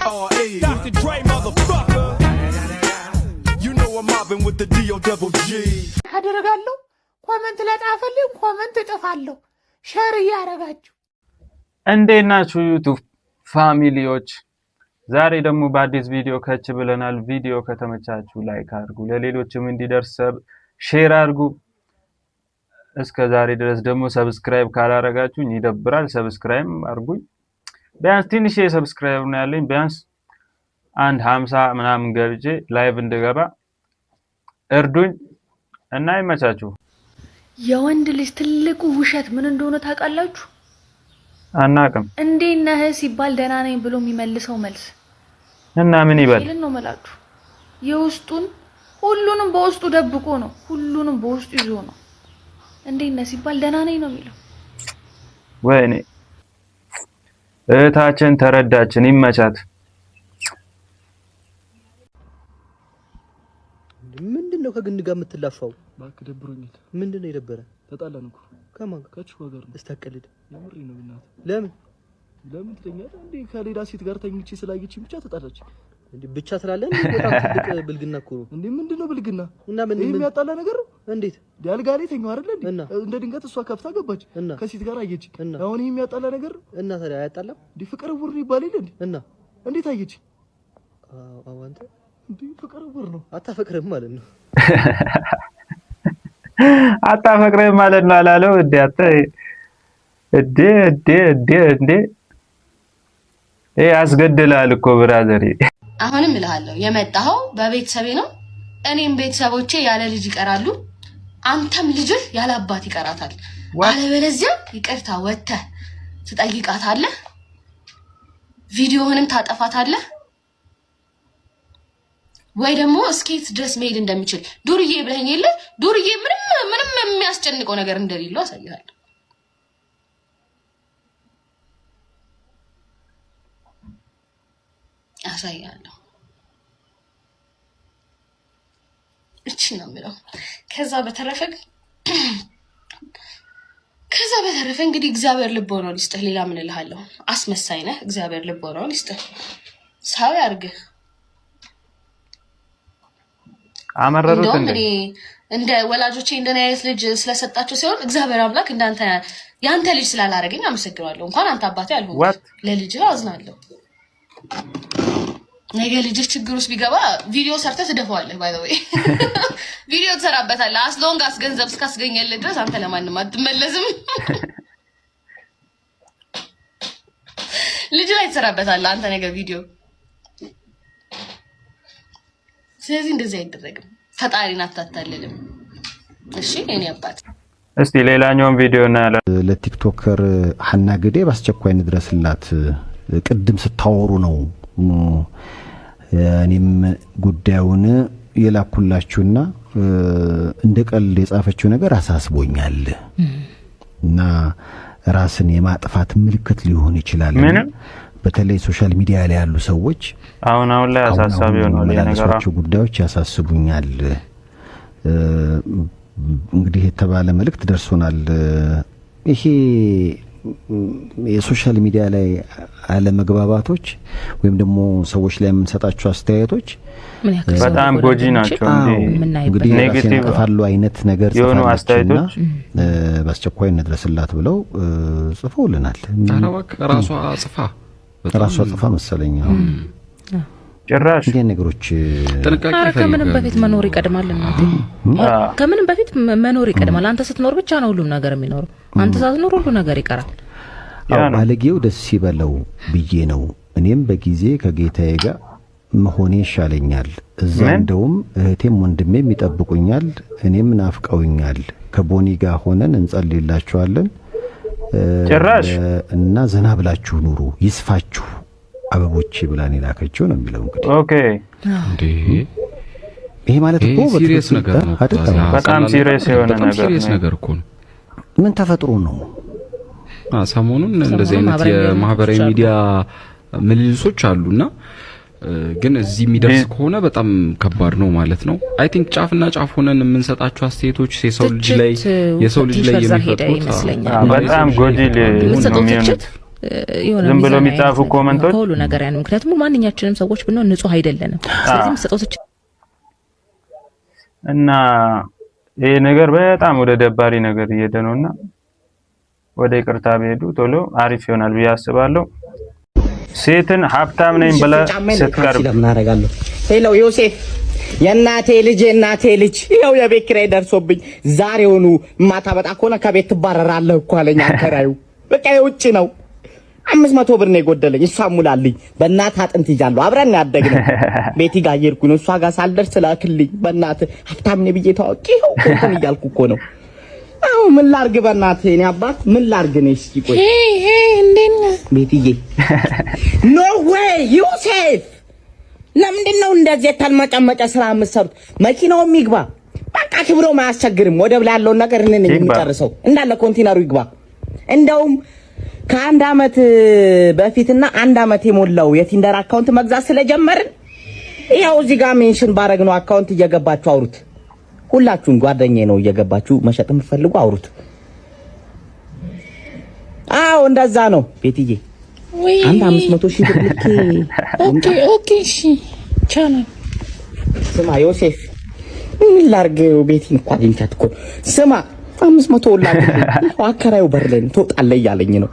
R.A. Dr. Dre, motherfucker. You know I'm mobbing with the D.O. double G. አደረጋለሁ ኮሜንት ለጣፈልኝ ኮሜንት እጥፋለሁ ሼር ያረጋችሁ እንዴት ናችሁ ዩቲዩብ ፋሚሊዎች? ዛሬ ደግሞ በአዲስ ቪዲዮ ከች ብለናል። ቪዲዮ ከተመቻችሁ ላይክ አድርጉ፣ ለሌሎችም እንዲደርስ ሼር አድርጉ። እስከ ዛሬ ድረስ ደግሞ ሰብስክራይብ ካላረጋችሁ ይደብራል። ሰብስክራይብ አድርጉኝ። ቢያንስ ትንሽ ሰብስክራይብ ነው ያለኝ። ቢያንስ 50 ምናምን ገብቼ ላይቭ እንደገባ እርዱኝ እና ይመቻችሁ። የወንድ ልጅ ትልቁ ውሸት ምን እንደሆነ ታውቃላችሁ? አናውቅም። እንዴት ነህ ሲባል ደህና ነኝ ብሎ የሚመልሰው መልስ እና ምን ይበል ነው መላችሁ? የውስጡን ሁሉንም በውስጡ ደብቆ ነው፣ ሁሉንም በውስጡ ይዞ ነው። እንዴት ነህ ሲባል ደህና ነኝ ነው የሚለው። ወይኔ እህታችን ተረዳችን፣ ይመቻት። ምንድነው ከግን ጋር የምትላፋው? ባክ ደብሮኛል። ምንድነው የደበረ? ተጣላን እኮ። ከማን ጋር? ከቹ ጋር ነው። እስታቀልድ የምሬ ነው እናት። ለምን ትለኛለህ እንዴ? ከሌላ ሴት ጋር ተኝቼ ስላየችኝ ብቻ ተጣላች እንዴ? ብቻ ስላለን በጣም ትልቅ ብልግና እኮ ነው። እንዴ ምንድነው ብልግና? እና ምን የሚያጣላ ነገር ነው? እንዴት ዳልጋ ላይ ተኛው አይደል እንዴ? እንደ ድንገት እሷ ከፍታ ገባች ከሴት ጋር አየች። አሁን ይሄ የሚያጣላ ነገር እና ታዲያ አያጣላም? እንዴ ፍቅር ውር ይባል የለ እንዴ? እና እንዴት አየች? አዎ አንተ እንዴ ፍቅር ውር ነው። አታፈቅርም ማለት ነው። አታፈቅርም ማለት ነው አላለው እንዴ? አታ እንዴ አስገድላል እኮ ብራዘር። አሁንም እልሃለሁ የመጣኸው በቤተሰቤ ነው። እኔም ቤተሰቦቼ ያለ ልጅ ይቀራሉ፣ አንተም ልጅህ ያለ አባት ይቀራታል። አለበለዚያ ይቅርታ ወተህ ትጠይቃታለህ፣ ቪዲዮህንም ታጠፋታለህ፣ ወይ ደግሞ እስኬት ድረስ መሄድ እንደሚችል ዱርዬ ብለኸኝ የለ ዱርዬ ምንም የሚያስጨንቀው ነገር እንደሌለው አሳይሃለሁ። እቺ ነው የምለው። ከዛ በተረፈ እንግዲህ እግዚአብሔር ልቦናውን ይስጥህ። ሌላ ምን እልሃለሁ? አስመሳይ ነህ። እግዚአብሔር ልቦናውን ይስጥህ። ሰው ያርግህ። አመረሩት እንዴ እንደ ወላጆቼ እንደኔ አይነት ልጅ ስለሰጣቸው ሲሆን እግዚአብሔር አምላክ እንዳንተ ያንተ ልጅ ስላላረገኝ አመሰግናለሁ። እንኳን አንተ አባቴ አልሆንኩም፣ ለልጅህ አዝናለሁ። ነገ ልጅህ ችግር ውስጥ ቢገባ ቪዲዮ ሰርተህ ትደፋዋለህ። ባይ ዘ ወይ ቪዲዮ ትሰራበታለህ። አስሎንግ ገንዘብ እስካስገኘልህ ድረስ አንተ ለማንም አትመለስም። ልጅ ላይ ትሰራበታለህ አንተ ነገ ቪዲዮ። ስለዚህ እንደዚህ አይደረግም። ፈጣሪን አታታልልም። እሺ እኔ አባት እስቲ ሌላኛውን ቪዲዮ እናያለን። ለቲክቶከር ሐና ግዴ በአስቸኳይ እንድረስላት ቅድም ስታወሩ ነው እኔም ጉዳዩን የላኩላችሁና እንደ ቀልድ የጻፈችው ነገር አሳስቦኛል እና ራስን የማጥፋት ምልክት ሊሆን ይችላል። በተለይ ሶሻል ሚዲያ ላይ ያሉ ሰዎች አሁን ላይ አሳሳቢ ሆነው ለነገራቸው ጉዳዮች ያሳስቡኛል። እንግዲህ የተባለ መልእክት ደርሶናል። ይሄ የሶሻል ሚዲያ ላይ አለመግባባቶች ወይም ደግሞ ሰዎች ላይ የምንሰጣቸው አስተያየቶች በጣም ጎጂ ናቸው። እንግዲህ ኔጌቲቭ አሉ አይነት ነገር የሆኑ አስተያየቶች በአስቸኳይ እንድረስላት ብለው ጽፈውልናል። ራሷ ጽፋ መሰለኝ ነው ጭራሽ እንደ ነገሮች ጥንቃቄ ከምንም በፊት መኖር ይቀድማል። እናቴ ከምንም በፊት መኖር ይቀድማል። አንተ ስትኖር ብቻ ነው ሁሉም ነገር የሚኖረው። አንተ ሳትኖር ሁሉ ነገር ይቀራል። ባለጌው ደስ ይበለው ብዬ ነው። እኔም በጊዜ ከጌታዬ ጋር መሆኔ ይሻለኛል። እዛ እንደውም እህቴም ወንድሜም ይጠብቁኛል። እኔም ናፍቀውኛል። ከቦኒ ጋር ሆነን እንጸልይላችኋለን ጭራሽ እና ዘና ብላችሁ ኑሩ፣ ይስፋችሁ አበቦች ብላን ይላከችው ነው የሚለው። እንግዲህ ኦኬ እንዴ ይሄ ማለት እኮ ሲሪየስ ነገር ነው። በጣም ሲሪየስ የሆነ ነገር እኮ ነው። ምን ተፈጥሮ ነው? ሰሞኑን እንደዚህ አይነት የማህበራዊ ሚዲያ ምልልሶች አሉና ግን እዚህ የሚደርስ ከሆነ በጣም ከባድ ነው ማለት ነው። አይ ቲንክ ጫፍና ጫፍ ሆነን የምንሰጣቸው አስተያየቶች የሰው ልጅ ላይ የሚፈጥሩት በጣም ጎጂ ነው የሚሆኑት። ዝም ብሎ የሚጻፉ ኮሜንቶች ሁሉ ነገር ያን ምክንያቱም ማንኛችንም ሰዎች ብንሆን ንጹህ አይደለንም። ስለዚህ መስጠቶች እና ይሄ ነገር በጣም ወደ ደባሪ ነገር እየሄደ ነውና ወደ ይቅርታ ቢሄዱ ቶሎ አሪፍ ይሆናል ብዬ አስባለሁ። ሴትን ሀብታም ነኝ ብለ ስትቀርብ ለምናረጋለሁ ሄሎ ዮሴፍ የናቴ ልጅ ይኸው የቤት ኪራይ ደርሶብኝ ዛሬውኑ ማታበጣ ከሆነ ከቤት ትባረራለህ እኮ አለኝ አከራዩ። በቃ የውጭ ነው 500 ብር ነው የጎደለኝ። እሷ ሙላልኝ በእናትህ አጥንት ይዣለሁ አብረን ያደግነው ቤቲ ጋር እየሄድኩኝ እሷ ጋር ሳልደርስ ላክልኝ በእናትህ ሀብታም ነኝ ብዬ ታውቂ ይኸው እንትን እያልኩ እኮ ነው። አው ምን ላርግ በእናትህ እኔ አባት ምን ላርግ ነው? እስኪ ቆይ እንዴና ቤቲዬ ኖ ዌይ ዮሴፍ ለምንድን ነው እንደዚህ የተልመጨመጨ ስራ የምትሰሩት? መኪናው ይግባ በቃ ክብሮ ማያስቸግርም። ወደብ ላይ ያለውን ነገር እኔ ነኝ የምጨርሰው እንዳለ ኮንቴነሩ ይግባ። እንደውም ከአንድ አመት በፊትና አንድ አመት የሞላው የቲንደር አካውንት መግዛት ስለጀመርን ያው እዚህ ጋር ሜንሽን ባረግነው አካውንት እየገባችሁ አውሩት። ሁላችሁም ጓደኛዬ ነው እየገባችሁ መሸጥ የምትፈልጉ አውሩት። አዎ እንደዛ ነው ቤትዬ። አንድ 500 ሺህ ብር ልክ ኦኬ እሺ ቻናል ስማ ዮሴፍ ምን ላርገው ቤቲ እንኳን እንታት እኮ ስማ 500 ወላሂ አከራዩ በር ላይ ትወጣለህ እያለኝ ነው።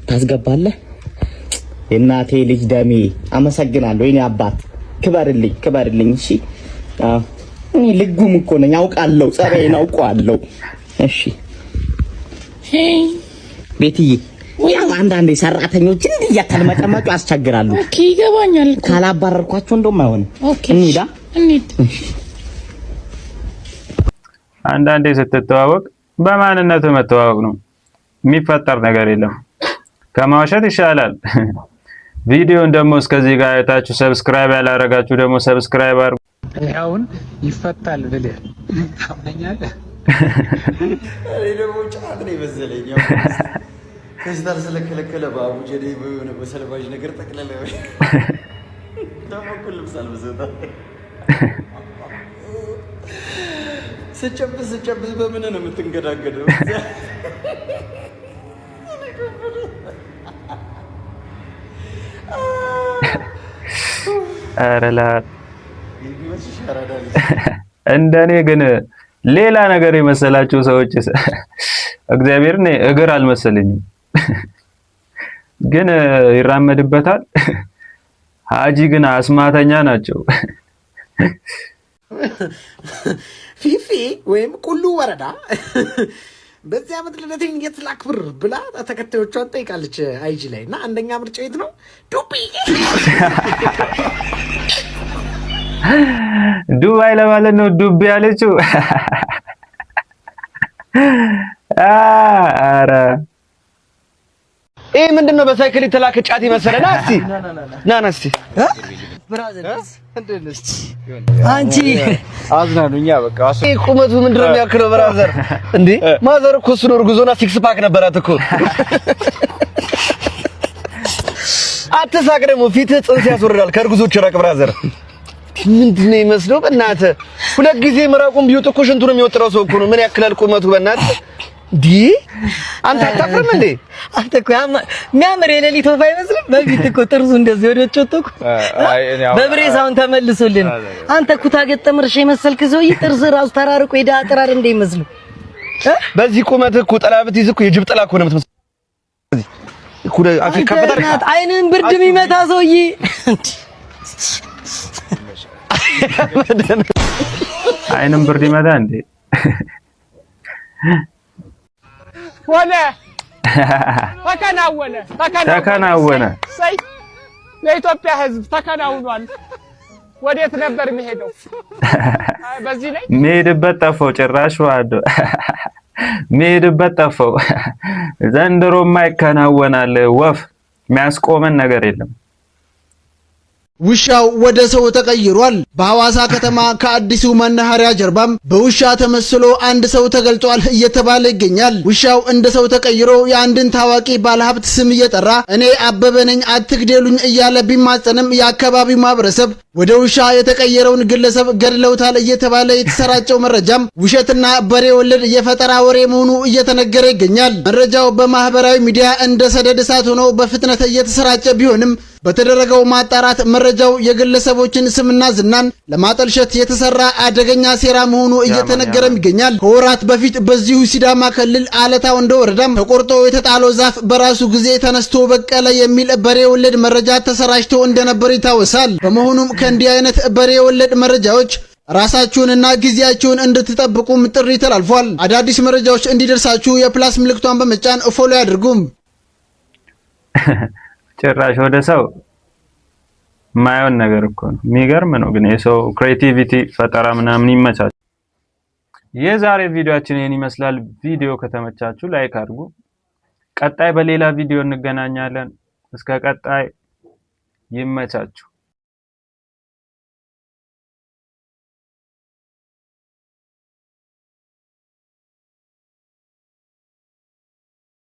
ታስገባለህ የናቴ ልጅ ደሜ አመሰግናለሁ የኔ አባት ክበርልኝ እሺ። እኔ ልጉም እኮ ነኝ አውቃለሁ ጸባዬን አውቀዋለሁ። እሺ ቤትዬ ያው አንዳንዴ ሰራተኞች እንዲህ እያተልመጨመጩ ያስቸግራሉ። ኦኬ ይገባኛል። ካላባረርኳቸው እንደውም አይሆንም። እንሂድ። አንዳንዴ ስትተዋወቅ በማንነቱ መተዋወቅ ነው፣ የሚፈጠር ነገር የለም። ከማዋሸት ይሻላል። ቪዲዮን ደግሞ እስከዚህ ጋር አይታችሁ ሰብስክራይብ ያላረጋችሁ ደግሞ ሰብስክራይብ አድርጉ። አሁን ይፈታል ብለህ ታምነኛለህ? እኔ ደግሞ ጫት ነው የመሰለኝ። ከስታር ስለከለከለ በአቡጀዴ በሆነ በሰለባጅ ነገር ጠቅለለ ደግሞ እኮ ልብስ አልበሰታ ስጨብስ በምን ነው የምትንገዳገደው? አረላ እንደኔ ግን ሌላ ነገር የመሰላችሁ ሰዎች እግዚአብሔር ነው እግር አልመሰለኝም፣ ግን ይራመድበታል። ሀጂ ግን አስማተኛ ናቸው። ፊፊ ወይም ቁሉ ወረዳ በዚህ ዓመት ልደቴን የት ላክብር ብላ ተከታዮቿን ጠይቃለች አይጂ ላይ እና አንደኛ ምርጫ የት ነው? ዱባይ ለማለት ነው ዱብ ያለችው። አረ ይሄ ምንድነው? በሳይክል የተላከ ጫት ይመስላል። ና እስቲ ብራዘርስ እንደነስ አንቺ አዝናኑኛ። በቃ ይሄ ቁመቱ ምንድነው የሚያክለው? ብራዘር እንዴ ማዘር እኮ እሱ ነው እርጉዞና ሲክስ ፓክ ነበራት እኮ። አትሳቅ ደግሞ ፊትህ ጽንስ ያስወርዳል። ከእርጉዞች ራቅ ብራዘር። ምንድነው የሚመስለው? በእናትህ ሁለት ጊዜ ምራቁን ቢውጥ እኮ ሽንቱ ነው የሚወጥረው ሰው እኮ ነው። ምን ያክላል ቁመቱ በእናትህ? ዲ አንተ አታፍርም እንዴ? አንተ እኮ የሚያምር የሌሊት ወፍ አይመስልም? በፊት እኮ ጥርሱ እንደዚህ ወደ ጮቶ እኮ በብሬሳውን ተመልሶልን። አንተ ኩታ ገጠም እርሻ የመሰልክ ሰውዬ ጥርስ ራሱ ተራርቆ ሄዳ አጥራር እንደ ይመስሉ። በዚህ ቁመት እኮ ጥላ ብትይዝ እኮ የጅብ ጥላ እኮ ነው የምትመስለው። አይንን ብርድ የሚመታ ሰውዬ አይንን ብርድ ይመታ እንዴ? ሆነ ተከናወነ። ለኢትዮጵያ ሕዝብ ተከናውኗል። ወዴት ነበር የሚሄደው? በዚህ ላይ የሚሄድበት ጠፋው። ጭራሽ ዋዶ የሚሄድበት ጠፋው። ዘንድሮማ ይከናወናል። ወፍ የሚያስቆመን ነገር የለም። ውሻው ወደ ሰው ተቀይሯል። በሐዋሳ ከተማ ከአዲሱ መናኸሪያ ጀርባም በውሻ ተመስሎ አንድ ሰው ተገልጧል እየተባለ ይገኛል። ውሻው እንደ ሰው ተቀይሮ የአንድን ታዋቂ ባለሀብት ስም እየጠራ እኔ አበበ ነኝ አትግደሉኝ እያለ ቢማጸንም የአካባቢው ማህበረሰብ ወደ ውሻ የተቀየረውን ግለሰብ ገድለውታል እየተባለ የተሰራጨው መረጃም ውሸትና በሬ ወለድ የፈጠራ ወሬ መሆኑ እየተነገረ ይገኛል። መረጃው በማህበራዊ ሚዲያ እንደ ሰደድ እሳት ሆኖ በፍጥነት እየተሰራጨ ቢሆንም በተደረገው ማጣራት መረጃው የግለሰቦችን ስምና ዝናን ለማጠልሸት የተሰራ አደገኛ ሴራ መሆኑ እየተነገረም ይገኛል። ከወራት በፊት በዚሁ ሲዳማ ክልል አለታ ወንዶ ወረዳም ተቆርጦ የተጣለው ዛፍ በራሱ ጊዜ ተነስቶ በቀለ የሚል በሬ ወለድ መረጃ ተሰራጭቶ እንደነበር ይታወሳል። በመሆኑም ከእንዲህ አይነት በሬ ወለድ መረጃዎች ራሳችሁንና ጊዜያችሁን እንድትጠብቁም ጥሪ ተላልፏል። አዳዲስ መረጃዎች እንዲደርሳችሁ የፕላስ ምልክቷን በመጫን ፎሎ ያድርጉም። ጭራሽ ወደ ሰው ማየውን ነገር እኮ ነው። የሚገርም ነው ግን የሰው ክሬቲቪቲ ፈጠራ ምናምን ይመቻል። የዛሬ ቪዲዮአችን ይሄን ይመስላል። ቪዲዮ ከተመቻችሁ ላይክ አድርጉ። ቀጣይ በሌላ ቪዲዮ እንገናኛለን። እስከ ቀጣይ ይመቻችሁ።